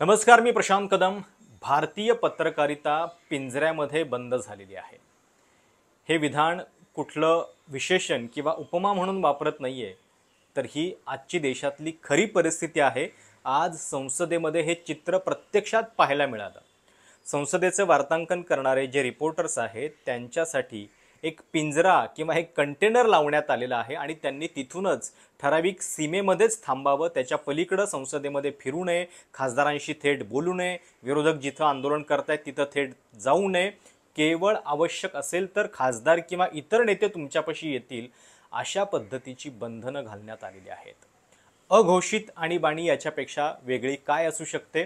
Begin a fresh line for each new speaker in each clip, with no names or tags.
नमस्कार, मी प्रशांत कदम। भारतीय पत्रकारिता पिंजऱ्यामध्ये बंद झालेली आहे। हे विधान कुठलं विशेषण किंवा उपमा म्हणून वापरत नाहीये, तर ही आजची देशातली खरी परिस्थिती आहे। आज संसदेमध्ये हे चित्र प्रत्यक्षात पाहायला मिळालं। संसदेचं वार्तांकन करणारे जे रिपोर्टर्स आहेत त्यांच्यासाठी एक पिंजरा किंवा एक कंटेनर लावण्यात आलेला आहे आणि त्यांनी तिथूनच ठराविक सीमेमध्येच थांबावं, त्याच्या पलीकडे संसदेमध्ये फिरू नये, खासदारांशी थेट बोलू नये, विरोधक जिथं आंदोलन करतायत तिथं थेट जाऊ नये, केवळ आवश्यक असेल तर खासदार किंवा इतर नेते तुमच्यापाशी येतील, अशा पद्धतीची बंधनं घालण्यात आलेली आहेत। अघोषित आणीबाणी याच्यापेक्षा वेगळी काय असू शकते?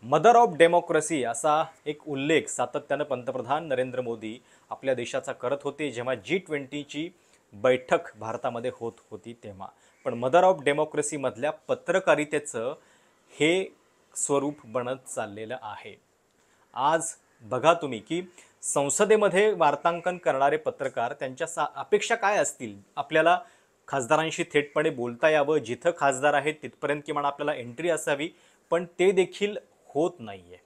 मदर ऑफ डेमोक्रेसी असा एक उल्लेख सातत्यानं पंतप्रधान नरेंद्र मोदी आपल्या देशाचा करत होते जेव्हा G20ची बैठक भारतामध्ये होत होती तेव्हा। पण मदर ऑफ डेमोक्रेसी मधल्या पत्रकारितेचं हे स्वरूप बनत चाललेलं आहे। आज बघा तुम्ही की संसदेमध्ये वार्तांकन करणारे पत्रकार त्यांच्या अपेक्षा काय असतील? आपल्याला खासदारांशी थेटपणे बोलता यावं, जिथं खासदार आहेत तिथपर्यंत किमान आपल्याला एंट्री असावी, पण ते देखील होत नाहीये।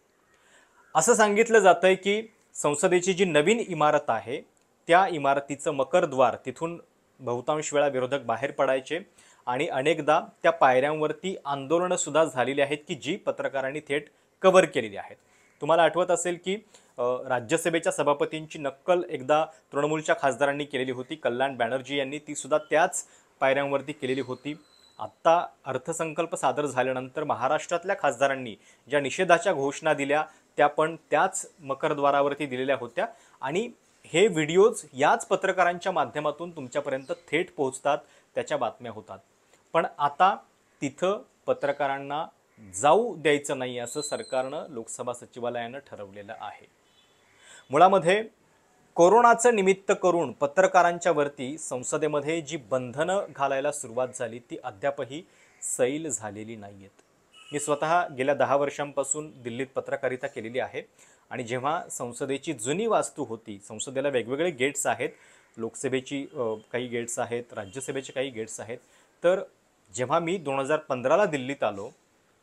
असं सांगितलं जातंय की संसदेची जी नवीन इमारत आहे त्या इमारतीचं मकरद्वार, तिथून बहुतांश वेळा विरोधक बाहेर पडायचे आणि अनेकदा त्या पायऱ्यांवरती आंदोलनं सुद्धा झालेली आहेत की जी पत्रकारांनी थेट कव्हर केलेली आहेत। तुम्हाला आठवत असेल की राज्यसभेच्या सभापतींची नक्कल एकदा तृणमूलच्या खासदारांनी केलेली होती, कल्याण बॅनर्जी यांनी, ती सुद्धा त्याच पायऱ्यांवरती केलेली होती। आत्ता अर्थसंकल्प सादर झाल्यानंतर महाराष्ट्रातल्या खासदारांनी ज्या निषेधाच्या घोषणा दिल्या त्या पण त्याच मकरद्वारावरती दिलेल्या होत्या आणि हे व्हिडिओज याच पत्रकारांच्या माध्यमातून तुमच्यापर्यंत थेट पोहोचतात, त्याच्या बातम्या होतात। पण आता तिथं पत्रकारांना जाऊ द्यायचं नाही असं सरकारनं लोकसभा सचिवालयानं ठरवलेलं आहे। मुळामध्ये कोरोनाचं निमित्त करून पत्रकारांच्या वरती संसदेमध्ये जी बंधनं घालायला सुरुवात झाली ती अद्यापही सैल झालेली नाहीयेत। मी स्वतः गेल्या 10 वर्षांपासून दिल्लीत पत्रकारिता केलेली आहे आणि जेव्हा संसदेची जुनी वास्तू होती, संसदेला वेगवेगळे गेट्स आहेत, लोकसभेची काही गेट्स आहेत, राज्यसभेचे काही गेट्स आहेत, तर जेव्हा मी 2015ला दिल्लीत आलो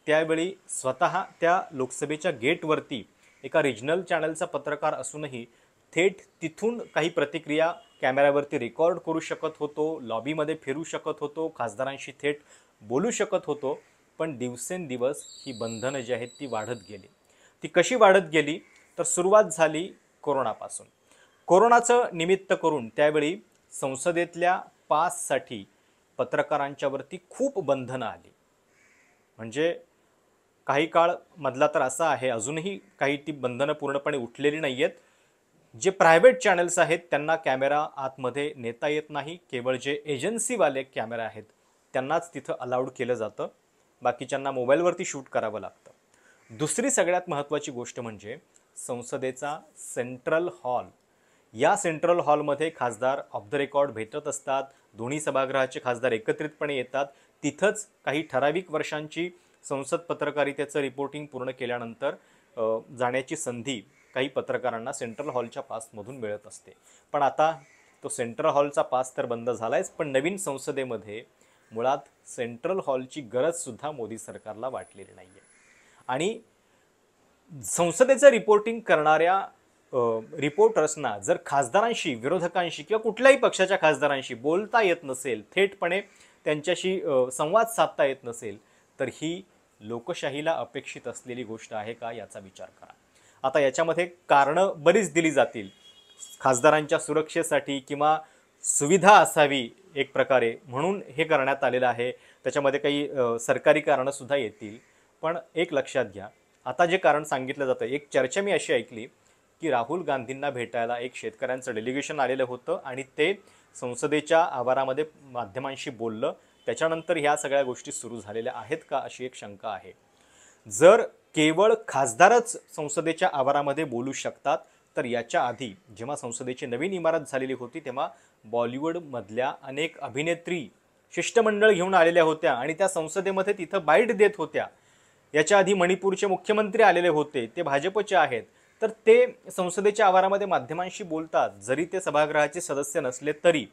त्यावेळी स्वतः त्या लोकसभेच्या गेटवरती एका रिजनल चॅनलचा पत्रकार असूनही थेट तिथून काही प्रतिक्रिया कॅमेऱ्यावरती रेकॉर्ड करू शकत होतो, लॉबीमध्ये फिरू शकत होतो, खासदारांशी थेट बोलू शकत होतो। पण दिवसेंदिवस ही बंधनं जी आहेत ती वाढत गेली। ती कशी वाढत गेली? तर सुरुवात झाली कोरोनापासून। कोरोनाचं निमित्त करून त्यावेळी संसदेतल्या पाससाठी पत्रकारांच्यावरती खूप बंधनं आली। म्हणजे काही काळ मधला तर असा आहे, अजूनही काही ती बंधनं पूर्णपणे उठलेली नाहीयेत। जे प्रायव्हेट चॅनल्स आहेत त्यांना कॅमेरा आतमध्ये नेता येत नाही, केवळ जे एजन्सीवाले कॅमेरा आहेत त्यांनाच तिथं अलाउड केलं जातं, बाकीच्यांना मोबाईलवरती शूट करावं लागतं। दुसरी सगळ्यात महत्त्वाची गोष्ट म्हणजे संसदेचा सेंट्रल हॉल। या सेंट्रल हॉलमध्ये खासदार ऑफ द रेकॉर्ड भेटत असतात, दोन्ही सभागृहाचे खासदार एकत्रितपणे येतात, तिथंच काही ठराविक वर्षांची संसद पत्रकारितेचं रिपोर्टिंग पूर्ण केल्यानंतर जाण्याची संधी काही पत्रकारांना सेंट्रल हॉलच्या पासमधून मिळत असते। पण आता तो सेंट्रल हॉलचा पास तर बंद झालायच, पण नवीन संसदेमध्ये मुळात सेंट्रल हॉलची गरज सुद्धा मोदी सरकारला वाटलेली नाहीये। आणि संसदेचं रिपोर्टिंग करणाऱ्या रिपोर्टर्सना जर खासदारांशी, विरोधकांशी किंवा कुठल्याही पक्षाच्या खासदारांशी बोलता येत नसेल, थेटपणे त्यांच्याशी संवाद साधता येत नसेल, तर ही लोकशाहीला अपेक्षित असलेली गोष्ट आहे का याचा विचार करा। आता याच्यामध्ये कारणं बरीच दिली जातील, खासदारांच्या सुरक्षेसाठी किंवा सुविधा असावी एक प्रकारे म्हणून हे करण्यात आलेलं आहे, त्याच्यामध्ये काही सरकारी कारणं सुद्धा येतील। पण एक लक्षात घ्या, आता जे कारण सांगितलं जातं, एक चर्चा मी अशी ऐकली की राहुल गांधींना भेटायला एक शेतकऱ्यांचं डेलिगेशन आलेलं होतं आणि ते संसदेच्या आवारामध्ये माध्यमांशी बोललं, त्याच्यानंतर ह्या सगळ्या गोष्टी सुरू झालेल्या आहेत का अशी एक शंका आहे। जर केवळ खासदारच संसदेच्या आवारामध्ये बोलू शकतात, तर याच्या आधी जेव्हा संसदेची नवीन इमारत झालेली होती तेव्हा बॉलिवूडमधल्या अनेक अभिनेत्री शिष्टमंडळ घेऊन आलेल्या होत्या आणि त्या संसदेमध्ये तिथं बाईट देत होत्या। याच्या आधी मणिपूरचे मुख्यमंत्री आलेले होते, ते भाजपचे आहेत, तर ते संसदेच्या आवारामध्ये माध्यमांशी बोलतात, जरी ते सभागृहाचे सदस्य नसले तरी।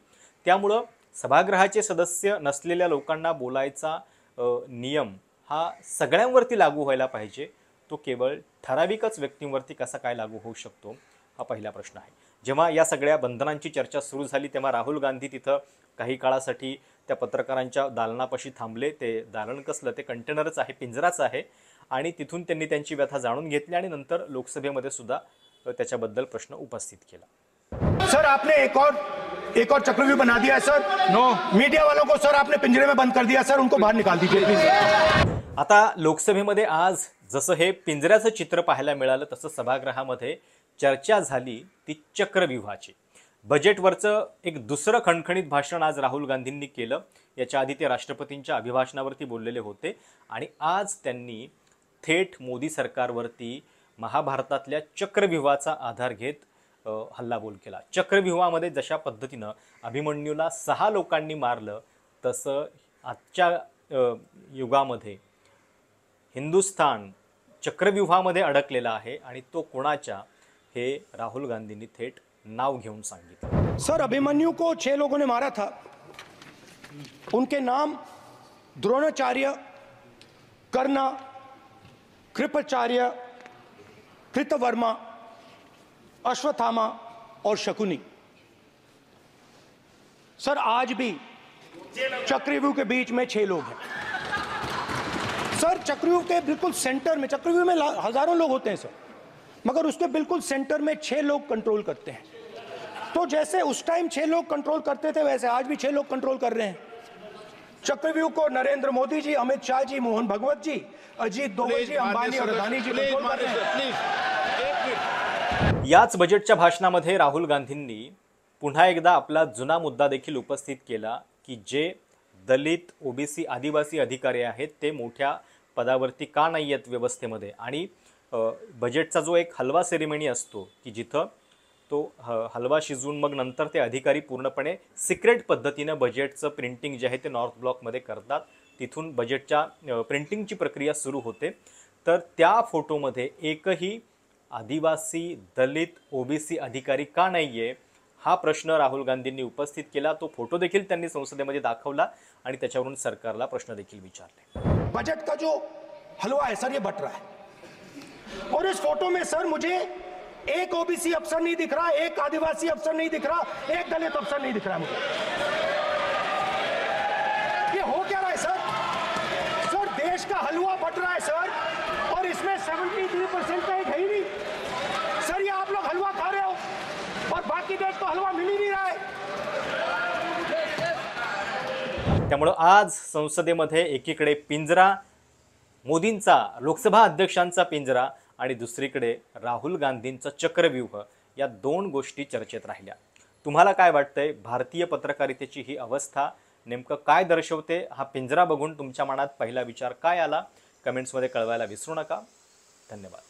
त्यामुळं सभागृहाचे सदस्य नसलेल्या लोकांना बोलायचा नियम हा सगळ्यांवरती लागू व्हायला पाहिजे। तो केवळ ठराविकच व्यक्तींवरती कसा काय लागू होऊ शकतो हा पहिला प्रश्न आहे. जेव्हा या सगळ्या बंधनांची चर्चा सुरू झाली तेव्हा राहुल गांधी तिथं काही काळासाठी त्या पत्रकारांच्या दालनापाशी थांबले. ते दालन कसलं, ते कंटेनरच आहे, पिंजराच आहे, आणि तिथून त्यांनी त्यांची व्यथा जाणून घेतली आणि नंतर लोकसभेमध्ये सुद्धा त्याच्याबद्दल प्रश्न उपस्थित केला.
सर आपने एक और चक्रव्यूह बना दिया है सर. नो मीडिया वालों को सर आपने पिंजरे में बंद कर दिया सर, उनको बाहर निकाल दीजिए प्लीज.
आता लोकसभेमध्ये आज जसं हे पिंजऱ्याचं चित्र पाहायला मिळालं तसं सभागृहामध्ये चर्चा झाली ती चक्रव्यूहाची. बजेटवरचं एक दुसरं खणखणीत भाषण आज राहुल गांधींनी केलं. याच्या आधी ते राष्ट्रपतींच्या अभिभाषणावरती बोललेले होते आणि आज त्यांनी थेट मोदी सरकारवरती महाभारतातल्या चक्रव्यूहाचा आधार घेत हल्लाबोल केला. चक्रव्यूहामध्ये जशा पद्धतीनं अभिमन्यूला 6 लोकांनी मारलं तसं आजच्या युगामध्ये हिंदुस्थान चक्रव्यूहामध्ये अडकलेला आहे आणि तो कोणाच्या हे राहुल गांधींनी थेट नाव घेऊन सांगितलं.
सर अभिमन्यु को 6 लोगों ने मारा था. उनके नाम द्रोणाचार्य, कर्ण, कृपाचार्य, कृतवर्मा, अश्वत्थामा और शकुनी. सर आज भी चक्रव्यूह के बीच में 6 लोग हैं. सर चक्रव्यूह के बिल्कुल सेंटर में, चक्रव्यूह में हजारों लोग होते हैं सर, मगर उसके बिल्कुल सेंटर में 6 लोग कंट्रोल करते हैं. तो जैसे उस टाइम 6 लोग कंट्रोल करते थे वैसे आज भी 6 लोग कंट्रोल कर रहे हैं. चक्रव्यूह को नरेंद्र मोदी जी, अमित शाह जी, मोहन भगवत जी, अजीत दोवल जी, अंबानी और अदानी जी कंट्रोल कर रहे हैं.
याच बजेटच्या भाषणामध्ये राहुल गांधींनी पुन्हा एकदा आपला जुना मुद्दा देखील उपस्थित केला की जे दलित, ओबीसी, आदिवासी अधिकारी आहेत ते मोठ्या पदावरती का नाही आहेत व्यवस्थेमध्ये. आणि बजेटचा जो एक हलवा सेरेमनी असतो की जिथं तो हलवा शिजवून मग नंतर ते अधिकारी पूर्णपणे सिक्रेट पद्धतीनं बजेटचं प्रिंटिंग जे आहे ते नॉर्थ ब्लॉकमध्ये करतात. तिथून बजेटच्या प्रिंटिंगची प्रक्रिया सुरू होते. तर त्या फोटोमध्ये एकही आदिवासी, दलित, ओबीसी अधिकारी का नाही आहे हा प्रश्न राहुल गांधींनी उपस्थित केला. तो फोटो देखील त्यांनी संसदेमध्ये दाखवला आणि त्याच्यावरून सरकारला प्रश्न देखील विचारले.
बजट का जो हलवा है सर ये बट रहा है और इस फोटो में सर मुझे एक ओबीसी अफसर नहीं दिख रहा, एक आदिवासी अफसर नहीं दिख रहा, एक दलित अफसर नहीं दिख रहा मुझे. ये हो क्या रहा है सर? सर देश का हलवा बट रहा है सर और इसमें 73% का एक है ही नहीं. सर ये आप लोग हलवा खा रहे हो और बाकी देश को हलवा मिल ही नहीं रहा है.
त्यामुळे आज संसदेमध्ये एकीकडे पिंजरा, मोदींचा, लोकसभा अध्यक्षांचा पिंजरा आणि दुसरीकडे राहुल गांधींचा चक्रव्यूह, या 2 गोष्टी चर्चेत राहिल्या. तुम्हाला काय वाटतंय? भारतीय पत्रकारितेची ही अवस्था नेमकं काय दर्शवते? हा पिंजरा बघून तुमच्या मनात पहिला विचार काय आला? कमेंट्समध्ये कळवायला विसरू नका. धन्यवाद.